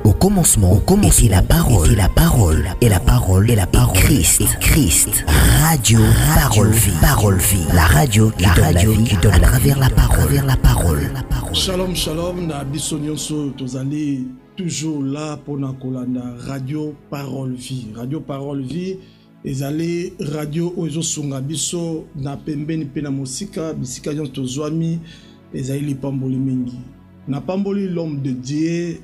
Au commencement était la parole, et la parole, Christ. Radio, parole vie. La radio qui donne à travers la parole. Shalom, na biso nyonso tozali toujours là pour na kolanda radio parole vie. Radio parole vie ezali radio ozo sunga biso na pembeni pe na musika bisika nyonso tozwami ezali lipamboli mingi. Na pamboli l'homme de Dieu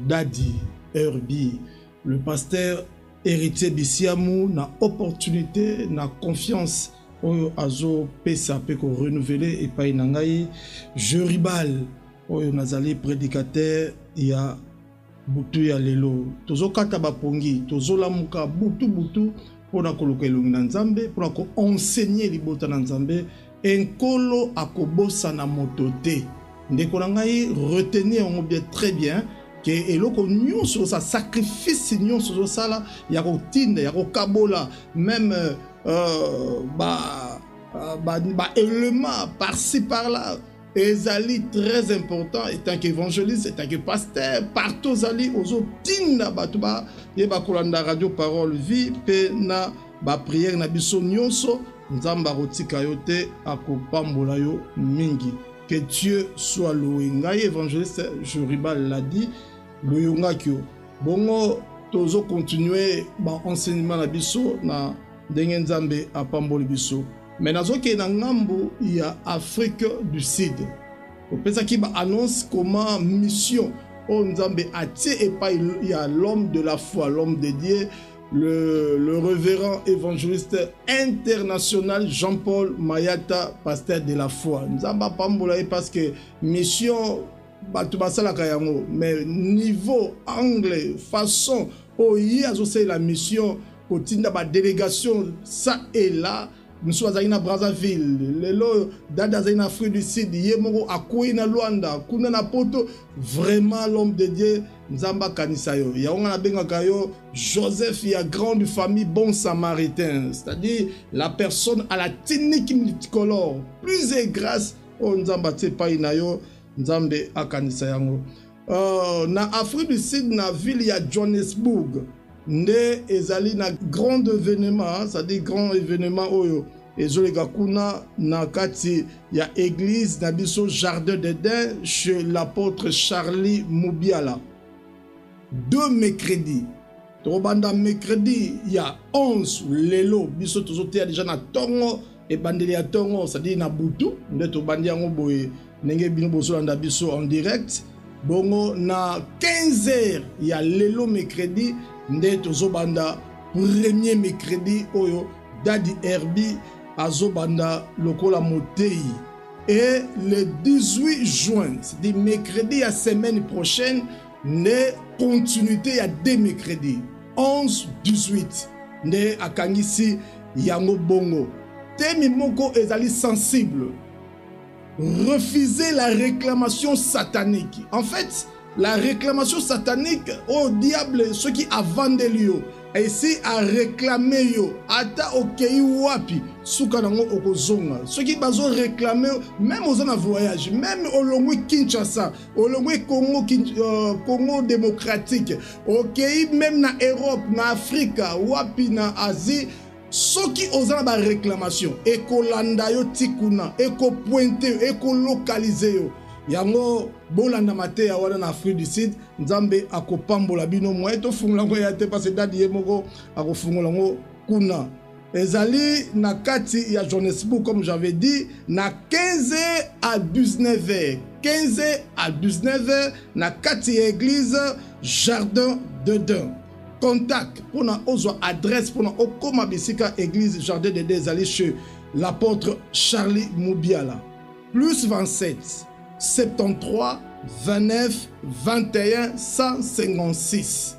Dadi Herbi, le pasteur héritier Bisiamou na opportunité na confiance oyo azo pesa pe ko renouveler epai na ngai Joribal oyo nazali prédicateur ya butu ya lelo tozo kata bapongi tozo lamuka butu pona koluka elongi na Nzambe pona ko enseigner libota na Nzambe enkolo akobosa na moto te ndeko na ngai retenir on bien très bien que eloko nyonso sa sacrifice nyonso sala ya ko tinda ya ko kabola même élément par-ci par-là ezali très important étant qu'évangéliste étant que pasteur partout zali ozo tinda batuba yeba kolanda radio parole vie pe na ba prière na biso nyonso nzamba rotika yote akopambola yo mingi. Que Dieu soit loué. Ngai évangéliste Joribal l'a dit, loué kyo. Bongo tozo continuer ba enseignement na biso na ndenge Nzambe apamboli biso. Mais nazo ke na ngambo ya Afrique du Sud. Opesa ki ba annonce comment mission o Nzambe atie epai ya l'homme de la foi, l'homme de Dieu, le révérend évangéliste international Jean-Paul Mayata, pasteur de la foi. Nous avons pas parce que mission mais niveau anglais façon c'est la mission continue la délégation ça et là. Nous sommes à Brazzaville, lelo dada en Afrique du Sud, yemoko akui na Luanda, kuna na poto, vraiment l'homme de Dieu, Nzamba Kanisayo. Ya on a benga kayo Joseph, il y a grande famille bon samaritain, c'est-à-dire la personne à la technique multicolore, plus et grâce au Nzamba tsepa inayo, Nzambe akanisayango. Na Afrique du Sud, na ville ya Johannesburg. Nde ezali na grand événement, c'est-à-dire grand événement oyo ezolega kuna na kati ya église na biso jardin d'Éden chez l'apôtre Charlie Mubiala. 2 mercredis. Tobanda mercredi ya 11 lelo biso tozotea déjà na tongo e bandeli ya tongo, c'est-à-dire na butu nde tobandi yango boye ndenge bino bozolanda biso en direct. Bongo na 15h ya lelo mercredi nde tozobanda premier mercredi oyo Dadi Herbi azobanda lokola motei. Et le 18 juin, c'est-à-dire mercredi la semaine prochaine, ne continuité ya 2 mercredis 11-18 ne akangisi yango bongo temi moko ezali sensible. Refuser la réclamation satanique. En fait, la réclamation satanique au diable, ceux qui a vendu lui, et ici à réclamer yo, ata okei wapi, soukanango okozonga. Ceux qui bazo réclamer, même aux en voyage, même au longwe Kinshasa, au longwe Congo démocratique, okei même na Europe, na Afrique, wapi na Asie. Ceux qui osent la réclamation, ekolanda yo tikuna, eko pointe, eko localiser yo. Yango bolanda mate ya wana na Afrique du Sud, Nzambe akopambola bino mwa to fungola ngo ya te parce dadi yemoko akofungola ngo kuna. Ezali na kati ya Johannesburg comme j'avais dit na 15h à 19h. 15h à 19h na kati ya église Jardin d'Éden. Contact pour na ozo adresse pour na okoma bisika église Jardin d'Éden ezali chez l'apôtre Charlie Mubiala. Plus 27 73 29 21 156.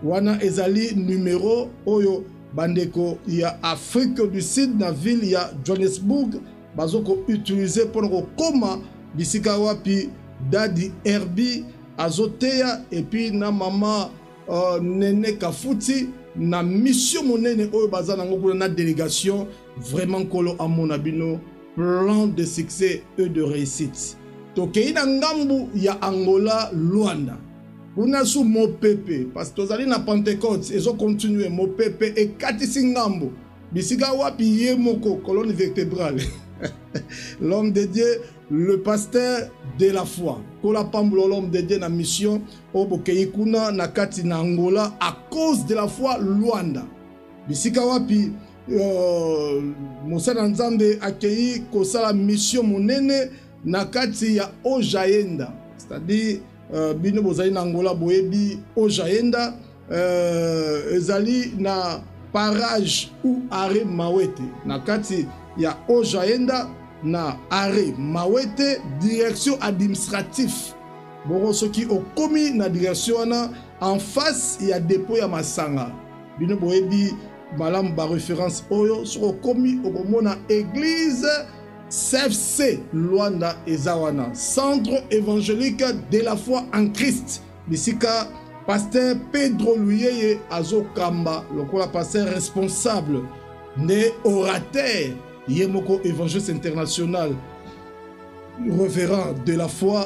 Wana ezali numéro oyo bandeko ya Afrique du Sud na ville ya Johannesburg bazoko utiliser pour koma bisika wapi Dadi Herbi azotea et puis na mama Nene Kafuti na mission monene oyo bazana ngoko na délégation vraiment kolo amona bino plan de succès et de réussite. Tokei na ngambu ya Angola Luanda. kuna su mopepe parce que tozali na Pentecôte ezo continuer mopepe e katisi ngambo bisika wapi ye moko colonne vertébrale l'homme de Dieu, le pasteur de la foi. Kola pambulo l'homme de Dieu na mission au Bokeikuna na kati na Angola à cause de la foi Luanda. Bisika wapi Mosala Nzambe akei kosala mission monene na kati ya Ojaenda. C'est-à-dire bino bozali na Angola boebi Ojaenda ezali na parage ou arrêt Mawete na kati ya Ojaenda na arrêt Mawete direction administratif boro soki okomi na direction na en face ya dépôt ya Masanga bino boyebi malam ba référence oyo soko komi okomona église CFC Luanda Ezawana centre évangélique de la foi en Christ bisika pasteur Pedro Luyeye azokamba lokola pasteur responsable né orateur Yemoko évangéliste international révérend de la foi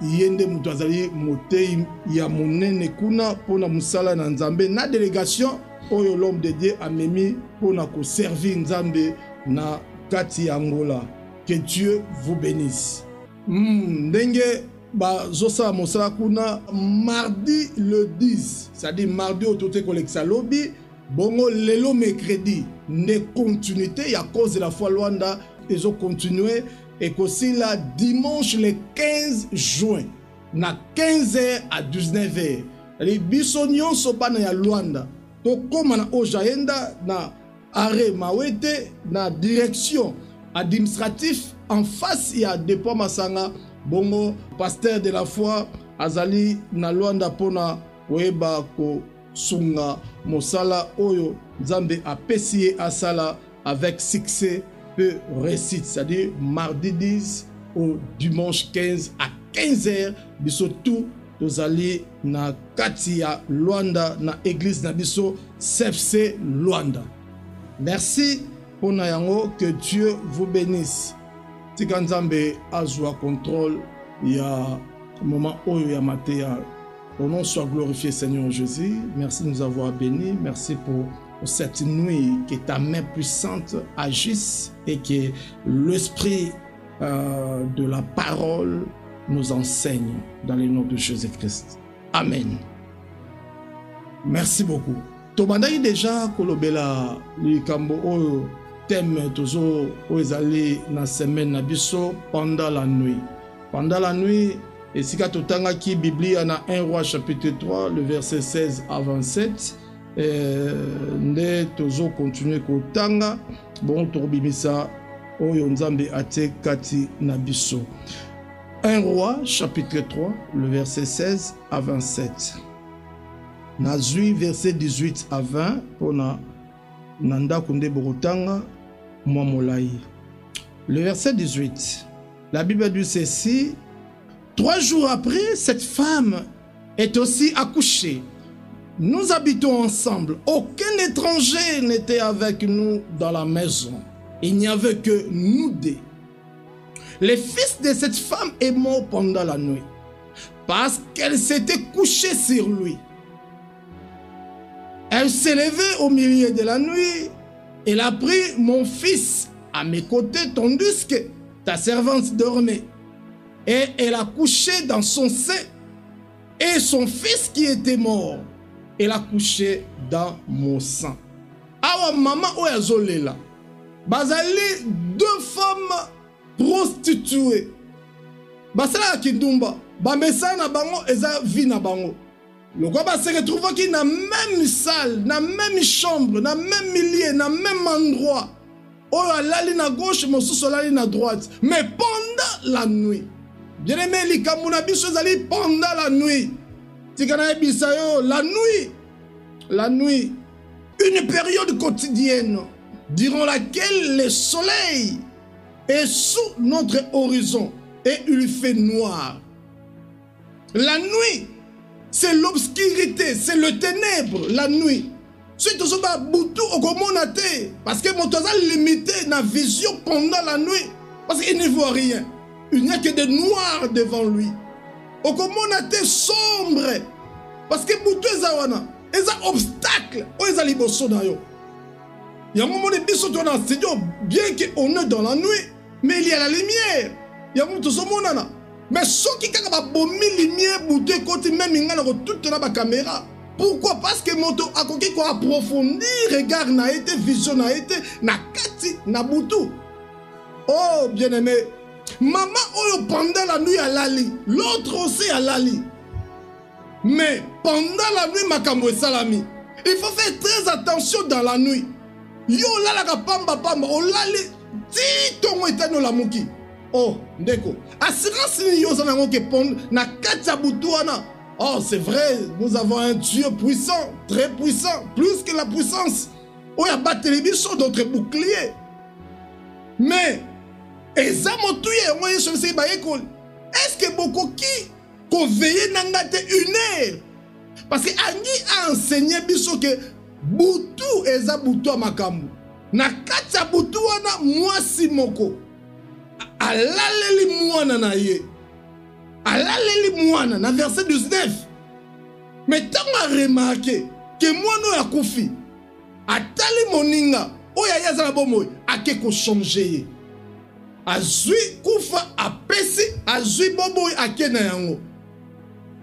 yende mutazali motei ya monene kuna pona musala na Nzambe na délégation oyo l'homme de Dieu a memi pona ko servir Nzambe na kati Angola. Que Dieu vous bénisse. Ndenge zosa mosala kuna mardi le 10, c'est-à-dire mardi au toté koleksa lobby bongo lelo mercredi ne continuité à cause de la foi Luanda ils ont continué et qu'aussi là dimanche le 15 juin na 15h à 19h les bisonnions sont pas na Luanda to comme na Ojaenda na arrêt Mawete na direction administratif en face il y a dépôt Masanga bongo pasteur de la foi azali na Luanda pona weba ko sunga mosala oyo Nzambe a pesié asala avec succès peu réussite, c'est-à-dire mardi 10 au dimanche 15 à 15h biso tout tozali na kati ya Luanda na église na biso CFC Luanda. Merci pour na yango, que Dieu vous bénisse. Tika Nzambe azwa contrôle ya moment oyo ya matéa. Ton nom soit glorifié, Seigneur Jésus. Merci de nous avoir bénis. Merci pour cette nuit, que ta main puissante agisse et que l'esprit de la parole nous enseigne dans le nom de Jésus-Christ. Amen. Merci beaucoup. Tobandai déjà kolobela likambo oyo thème tozo oezali na semaine na biso pendant la nuit. Pendant la nuit, et si katotanga ki Biblia na 1 Roi chapitre 3 le verset 16 à 27 nde tozo continuer kotanga bon tobimisa oyo Nzambe ate kati na biso. 1 Roi chapitre 3 le verset 16 à 27. Nazui verset 18 à 20 pona nanda kunde borotanga mwa molai. Le verset 18. La Bible dit ceci: 3 jours après, cette femme est aussi accouchée. Nous habitons ensemble. Aucun étranger n'était avec nous dans la maison. Il n'y avait que nous deux. Le fils de cette femme est mort pendant la nuit parce qu'elle s'était couchée sur lui. Elle s'est levée au milieu de la nuit. Elle a pris mon fils à mes côtés tandis que ta servante dormait. Et elle a couché dans son sein. Et son fils qui était mort, elle a couché dans mon sang. Awa maman oyazolela. Bazali 2 femmes prostituées. Basala kindumba. Bamesa na bango eza vi na bango. Le quoi se retrouve qui na même salle, na même chambre, na même milieu, na même endroit. Oh lali na gauche, mosusu lali na droite. Mais pendant la nuit. Bien aimé, les Kamuna biso zali pendant la nuit. Tikana bisayo, la nuit, une période quotidienne durant laquelle le soleil est sous notre horizon et il fait noir. La nuit, c'est l'obscurité, c'est le ténèbre, la nuit. Si tu as boutou au commonate, parce que mon toza limité na vision pendant la nuit, parce qu'il ne voit rien. Il n'y a que de noir devant lui. Au commonate sombre, Parce que butu ezawana, eza obstacle, o eza liboso na yo. Il y a un moment de biso dans le studio, bien qu'on est dans la nuit, mais il y a la lumière. Il y a un moment de monana. Mais ceux qui ont la lumière, butu côté même il y a toute la caméra. Pourquoi? Parce que moto a koki ko approfondir regard na été vision na été na kati na butu. Oh bien aimé, maman oyo pendant la nuit à lali, l'autre aussi à lali. Mais pendant la nuit makambo salami, il faut faire très attention dans la nuit. Yo la la pamba pamba o lali ti tongo etano la muki. Oh ndeko, assurance ni yo sana ngoke pond na kati ya butu wana. Oh, c'est vrai, nous avons un Dieu puissant, très puissant, plus que la puissance. Oh, il y a pas de télévision, d'autres boucliers. Mais, est-ce que beaucoup qui veille n'angate une heure? Parce que Angi a enseigné que Boutou eza Boutou amakambu. Na kacha Boutou wana mwasi moko. Alaleli mwana na ye. Alaleli mwana na verset 19. Mais tant a remarqué que mwana ya kufi atali moninga oya yaza na bomoy akeko changer. Azui kufa apesi azui boboy akena yango.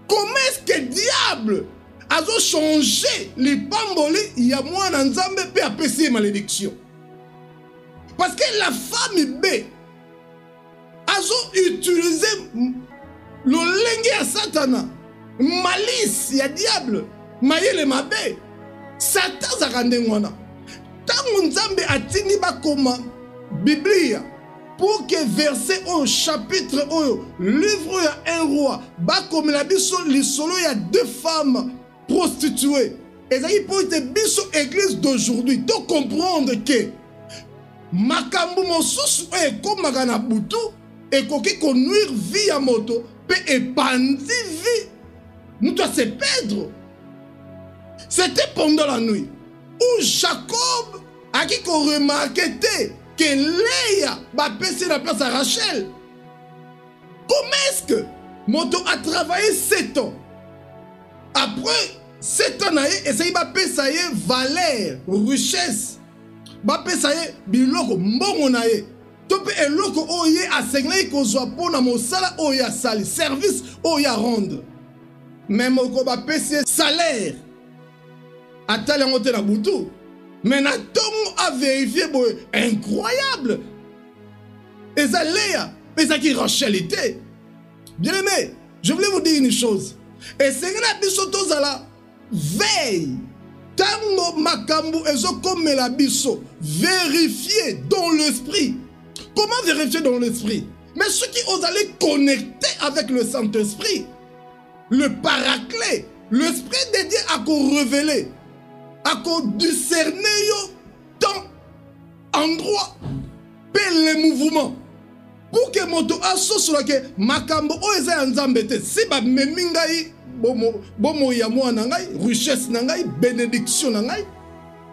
Comment est-ce que diable azo changer les pamboli ya mwana nzambe pe apesi malédiction? Parce que la femme B azo utiliser le lengue à Satana, malice, ya diable, mayele mabe, Satan zakande ngwana. Tango nzambe atini bakoma Biblia, pour que verset au chapitre au livre ya un roi, bakoma la biso lisolo ya deux femmes prostituées. Et ça y pour être biso église d'aujourd'hui, de comprendre que makambu mosusu e komagana butu et koki conduire vie à moto peut épandir vie. Nous doit se perdre. C'était pendant la nuit où Jacob a qui remarqué que Léa va passer la place à Rachel. Comment est-ce que moto a travaillé 7 ans? Après 7 ans, et ça va payer valeur, richesse, va payer biloko mbongo na ye. Tope eloko oye asenglai kozwa pona mosala oye asali service oye rendre. Même oko ba pesi salaire. Atali ngote na butu. Mais na tongo a vérifier boy incroyable. Et ça Léa, mais ça qui rachelité. Bien aimé, je voulais vous dire une chose. Et c'est que biso tozala veille. Tango makambu ezo comme la biso vérifier dans l'esprit. Comment vérifier dans l'esprit? Mais ceux qui osent aller connecter avec le Saint-Esprit, le Paraclet, l'Esprit de Dieu a qu'on révéler, a qu'on discerner dans endroit, les mouvements, pour que moto asso sur que makambo oeze anzambete si ba memingai bomo ya mwana ngai richesse na ngai bénédiction na ngai.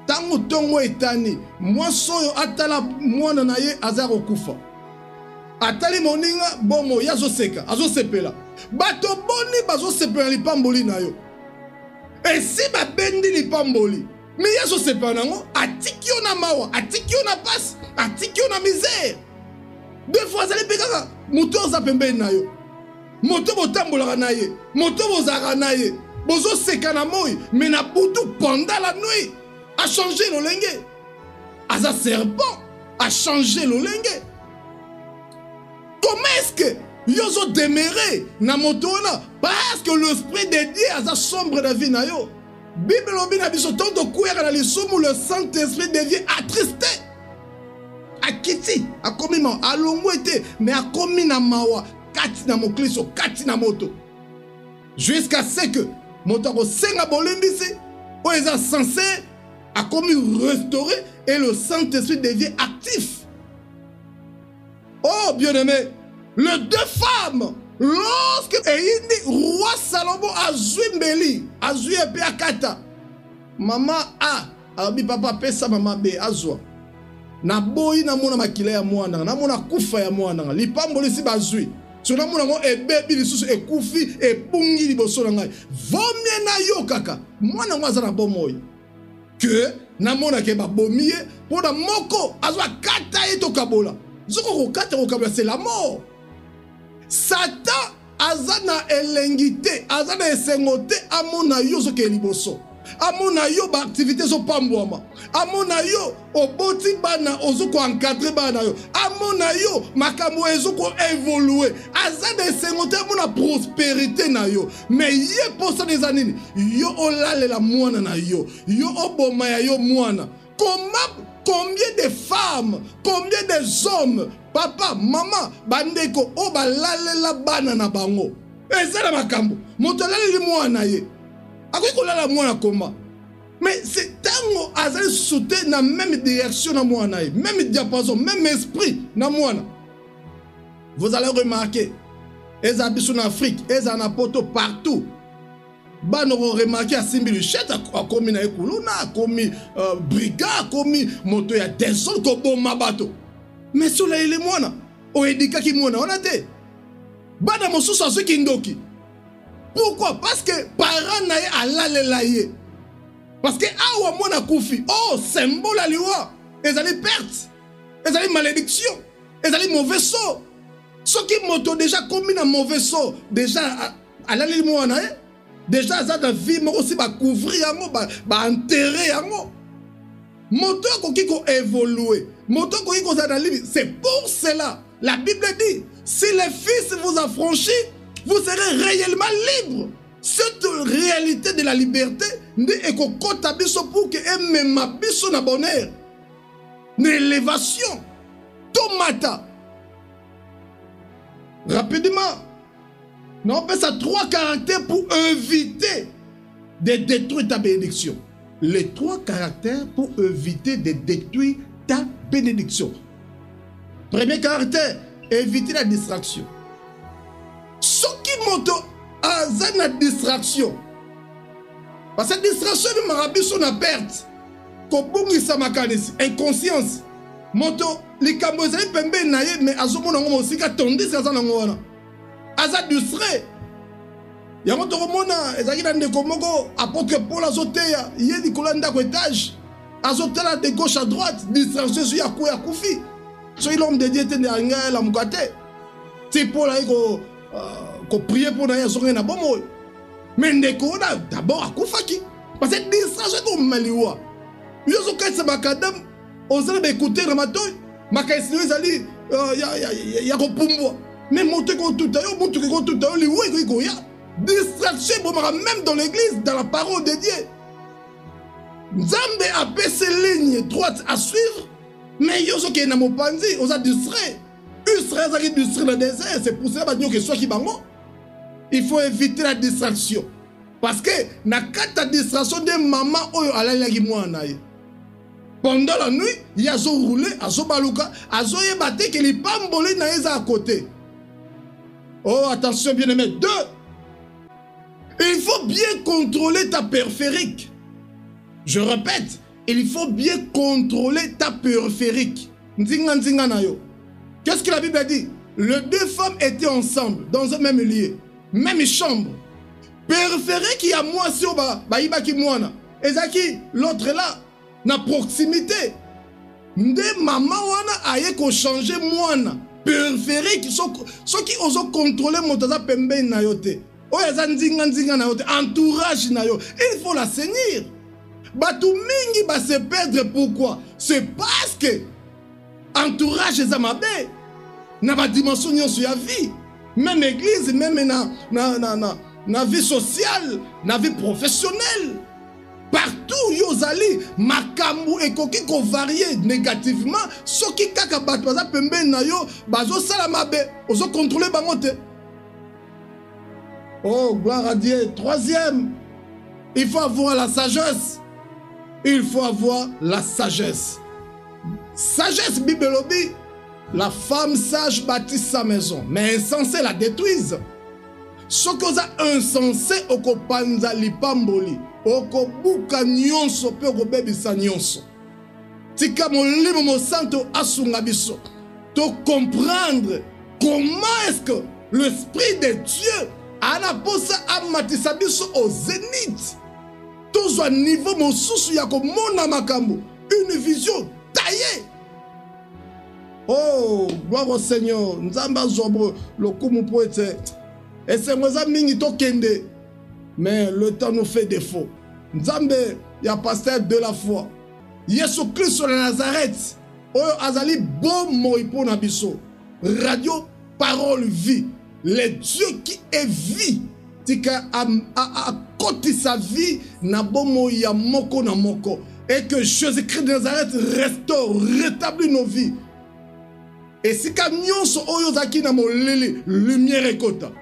Tango tongo etani mwasoyo atala mwana na ye azaro kufa atali moninga bomo yazo seka azo sepela bato boni bazo sepela lipamboli na yo et si ba bendi lipamboli mais yazo sepela nango atikio na mawa atikio na passe atikio na misère deux fois zali pekaka moto za pembeni na yo moto botambola na ye moto bozaka na ye bozo seka na moi mais na butu pendant la nuit a changé le lingue. Aza serpent a changé le lingue. Comment est-ce que yozo demeuré na motona? Parce que l'esprit de Dieu a sombre de vie na yo. Bible obina biso tondo kuera na lisumu le Saint-Esprit devient attristé. A kiti, a komi ma alongwete, mais a komi na mawa, kati na mokliso, kati na moto. Jusqu'à ce que moto ko senga bolimbisi, o eza censé a commis restauré et le Saint-Esprit devient actif. Oh bien-aimé, les deux femmes, lorsque le roi Salomon a joué Mbeli, a joué épée à Kata, maman A, abi papa pesa maman B, a joué. Na boyi na mona makila ya mwana, na mona kufa ya mwana, li pamboli si ba joué. Sur la mona mo ebe bi lisusu ekufi e pungi liboso na ngai. Vaut na yo kaka mwana mwaza na bomoy que na mona ke ba bomie pour na moko azwa kata eto kabola zoko ko kata ko kabola c'est la mort. Satan azana elengite azana esengote amona yo zo ke liboso amona yo ba activité zo pambwama amona yo oboti bana ozo ko encadrer bana yo amona yo makambo ezo ko évoluer azana esengote amona prospérité na yo mais ye posa des années yo olale la mwana na yo yo oboma ya yo mwana. Combien de femmes, combien de hommes, papa, maman, bandeko, oba lale la bana na bango. Eza na makambo. Moto lale li mwana ye. Akoy ko lala mwana koma. Mais c'est tango azali sauter na même direction na mwana ye, même diapason, même esprit na mwana. Vous allez remarquer, eza biso na Afrique, eza na poto partout. Bah nous remarqué à Simbiluchette a commis na Ekuluna, a commis brigade, a commis moto ya des autres ko bon mabato. Mais sur les moana, o edika ki moana on a té. Bah na mosu sa ceux qui ndoki. Pourquoi? Parce que parents na alale la ye. Parce que awa moana koufi, oh symbole à liwa, ils allaient perte, ils allaient malédiction, ils allaient mauvais sort. Ceux qui moto déjà commis na mauvais sort, déjà alale moana ye. Déjà, ça la vie, mais aussi couvrir, enterrer. Moteur qui a évolué, moteur qui a évolué, c'est pour cela. La Bible dit, si le Fils vous a franchi, vous serez réellement libre. Cette réalité de la liberté, est pour que même ma bonheur. Une élévation. Tomata. Rapidement. Non, on fait ça 3 caractères pour éviter de détruire ta bénédiction. Les 3 caractères pour éviter de détruire ta bénédiction. Premier caractère, éviter la distraction. Ce qui monte à la distraction. Parce que la distraction de Marabi son a perte. Kobungi samakanisi, inconscience. Moto, les Cambodgiens pembe naye, mais azomo nango aussi katondi ça nango wana. Aza distrait. Yango to komona ezaki na ndeko moko apôtre Paul azoteya ye dikola ndako étage azotela de gauche à droite distraction sur yaku ya kufi so l'homme de Dieu tende anga la mukate ti Paul ay ko prier pour na yazonga na bomo mais ndeko na d'abord akufaki parce que distraction ko maliwa yozo kaisa bakadam ozala ba écouter na matoy makaisi ezali ya ko pumbwa mais monter ko tout ayo monter ko tout ayo li oui ko ya distraction même dans l'église, dans la parole de Dieu. Nzambe a baissé ligne droite à suivre, mais yoso qui na mopanzi, on a distrait. Israël a distrait le désert, c'est pour cela que soit qui bango. Il faut éviter la distraction. Parce que na kata distraction de maman oyo alala ki mwana ye. Pendant la nuit, il y a zo roulé, azo baluka, azo yebate que les pamboli na eza à côté. Oh attention bien-aimé, 2. Il faut bien contrôler ta périphérique. Je répète, il faut bien contrôler ta périphérique. Qu'est-ce que la Bible dit? Les 2 femmes étaient ensemble, dans un même lieu, même chambre. Périphérique, il y a moi sur Baïbaki Mouana. Et Zaki, l'autre là, na proximité. Nde maman wana aye ko changer Mouana. Périphérique, ceux qui osent contrôler Motaza Pembe na yote. Entourage na yo, il faut la saisir. Batu mingi va se perdre pourquoi? C'est parce que entourage zamabe na ba dimension sur la vie, même église, même na vie sociale, na vie professionnelle. Partout yozali makambu ekoki ko varier négativement, soki kaka batu baza pembe na yo bazo sala mabe, ozo contrôler bango te. Oh, gloire à Dieu. 3e, il faut avoir la sagesse. Il faut avoir la sagesse. Sagesse, Bible lobby. La femme sage bâtit sa maison, mais insensé la détruise. Ce que ça insensé, oko panza lipamboli, oko buka nyonso pe oko bebisa nyonso. Tika molimo mo santo asunga biso. To comprendre comment est-ce que l'esprit de Dieu ana posa amatisa biso au zénith tozwa niveau mosusu ya komona makambo, une vision taillée. Oh, gloire au Seigneur. Nzamba zobre le kumu poete. Et c'est moi mingi to kende. Mais le temps nous fait défaut. Nzambe ya pasteur de la foi. Yesu Christ de Nazareth. Oyo azali bon moipo na biso. Radio parole vie. Le Dieu qui est vie. Tika a koti sa vie na bomo ya moko na moko. Et que Jésus-Christ de Nazareth restaure, rétablit nos vies. Et si nyonso oyo zaki na moleli, lumière ekota.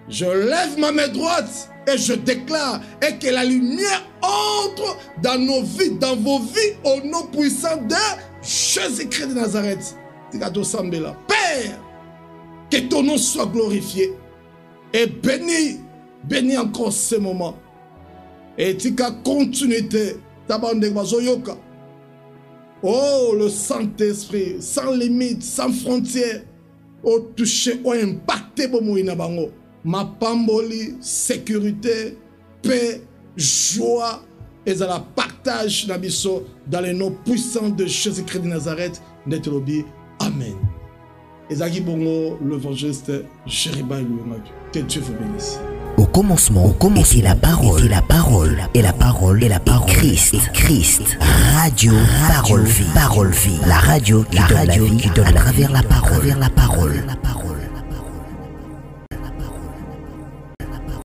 Je lève ma main droite et je déclare et que la lumière entre dans nos vies, dans vos vies, au nom puissant de Jésus-Christ de Nazareth. Père, que ton nom soit glorifié et béni encore ce moment. Et tika continuité, tabande bazoyoka. Oh, le Saint-Esprit, sans limite, sans frontières, au toucher, au impacté, ma pamboli, sécurité, paix, joie, et ça la partage dans les noms puissants de Jésus-Christ de Nazareth, Netrobi. Amen. Et ça qui bongo, l'évangéliste Chériba et Louis. Que Dieu vous bénisse. Au commencement, était la parole, et la parole, Christ, radio, parole vie, la radio qui donne la vie à travers la parole.